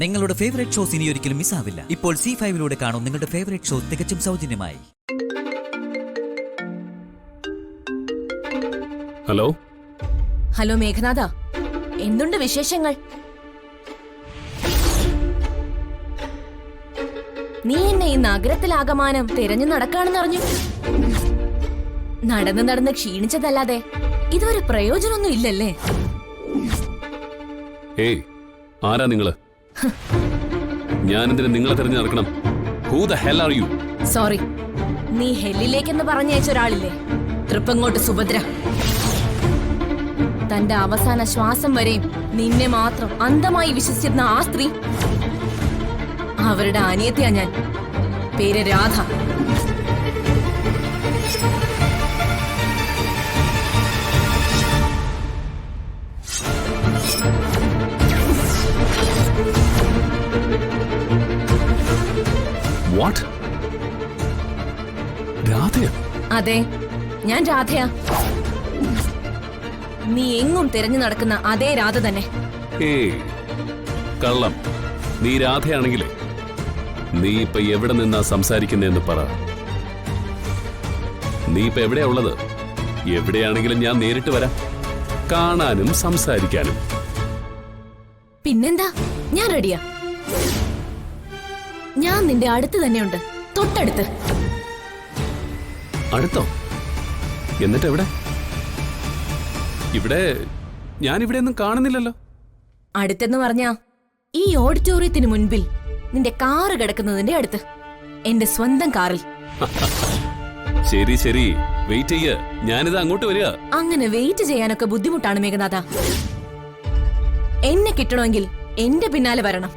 നിങ്ങളുടെ favourite shows ഇനി ഒരിക്കലും മിസ്സാവില്ല. ഇപ്പോൾ C5-ലൂടെ കാണും നിങ്ങളുടെ ഫേവറേറ്റ് ഷോ തികച്ചും സൗജന്യമായി. ഹലോ ഹലോ മേഘനാഥ, എന്തുണ്ട് വിശേഷങ്ങൾ? നീ എന്നെ ഈ നഗരത്തിലാകമാനം തിരഞ്ഞു നടക്കാണെന്നറിഞ്ഞു. നടന്ന് നടന്ന് ക്ഷീണിച്ചതല്ലാതെ ഇതൊരു പ്രയോജനമൊന്നും ഇല്ലല്ലേ? ഏയ്, ആരാ നിങ്ങള്? ഞാനെന്തിനു നിങ്ങളെ തിരഞ്ഞു നടക്കണം? Who the hell are you? Sorry, നീ ഹെല്ലിലേക്കെന്ന് പറഞ്ഞയച്ച ഒരാളില്ലേ, തൃപ്പങ്ങോട്ട് സുഭദ്ര. തന്റെ അവസാന ശ്വാസം വരെയും നിന്നെ മാത്രം അന്ധമായി വിശ്വസിച്ചിരുന്ന ആ സ്ത്രീ, അവരുടെ അനിയത്തിയാ ഞാൻ. പേര് രാധ. What? രാധയോ? അതെ, ഞാൻ രാധയാ. നീ എങ്ങും തിരഞ്ഞു നടക്കുന്ന അതേ രാധ തന്നെ. ഏയ് കള്ളം. നീ രാധയാണെങ്കിലേ നീ ഇപ്പൊ എവിടെ നിന്നാ സംസാരിക്കുന്നതെന്ന് പറ. നീ ഇപ്പൊ എവിടെയാ ഉള്ളത്? എവിടെയാണെങ്കിലും ഞാൻ നേരിട്ട് വരാം, കാണാനും സംസാരിക്കാനും. പിന്നെന്താ, ഞാൻ റെഡിയാ. ഞാൻ നിന്റെ അടുത്ത് തന്നെയുണ്ട്, തൊട്ടടുത്ത്. അടുത്തോ? എന്നിട്ട് എവിടെ? ഇവിടെ ഞാനിവിടെ ഒന്നും കാണുന്നില്ലല്ലോ. അടുത്തെന്ന് പറഞ്ഞാ ഈ ഓഡിറ്റോറിയത്തിന് മുൻപിൽ നിന്റെ കാറ് കിടക്കുന്നതിന്റെ അടുത്ത്, എന്റെ സ്വന്തം കാറിൽ. ശരി ശരി, വെയിറ്റ് ചെയ്യ, ഞാനിത് അങ്ങോട്ട് വരിക. അങ്ങനെ വെയിറ്റ് ചെയ്യാനൊക്കെ ബുദ്ധിമുട്ടാണ് മേഘനാഥ. എന്നെ കിട്ടണമെങ്കിൽ എന്റെ പിന്നാലെ വരണം.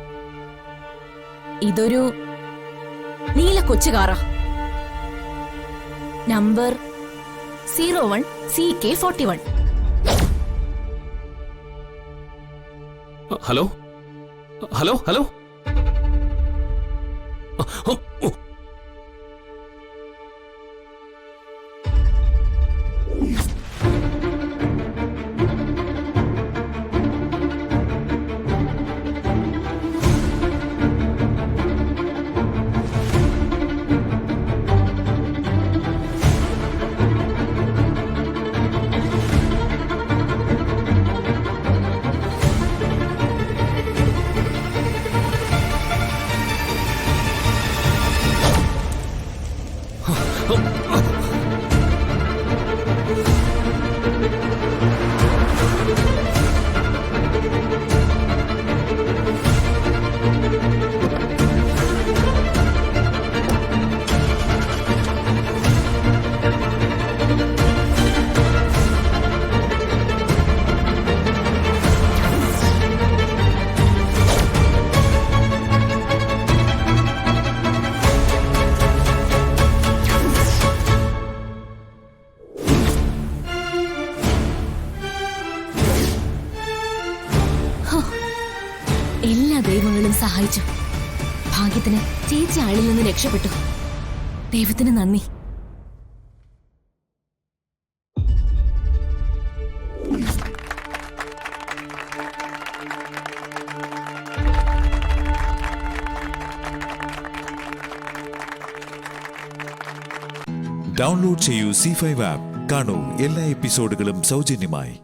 ഇതൊരു നീല കൊച്ചു കാറാ, number 01 CK41. Hello hello hello. എല്ലാ ദൈവങ്ങളും സഹായിച്ചു. ഭാഗ്യത്തിന് ചേച്ചി ആളിൽ നിന്ന് രക്ഷപ്പെട്ടു. ദൈവത്തിന് നന്ദി. ഡൗൺലോഡ് ചെയ്യൂ C5 ആപ്പ്. കാണൂ എല്ലാ എപ്പിസോഡുകളും സൗജന്യമായി.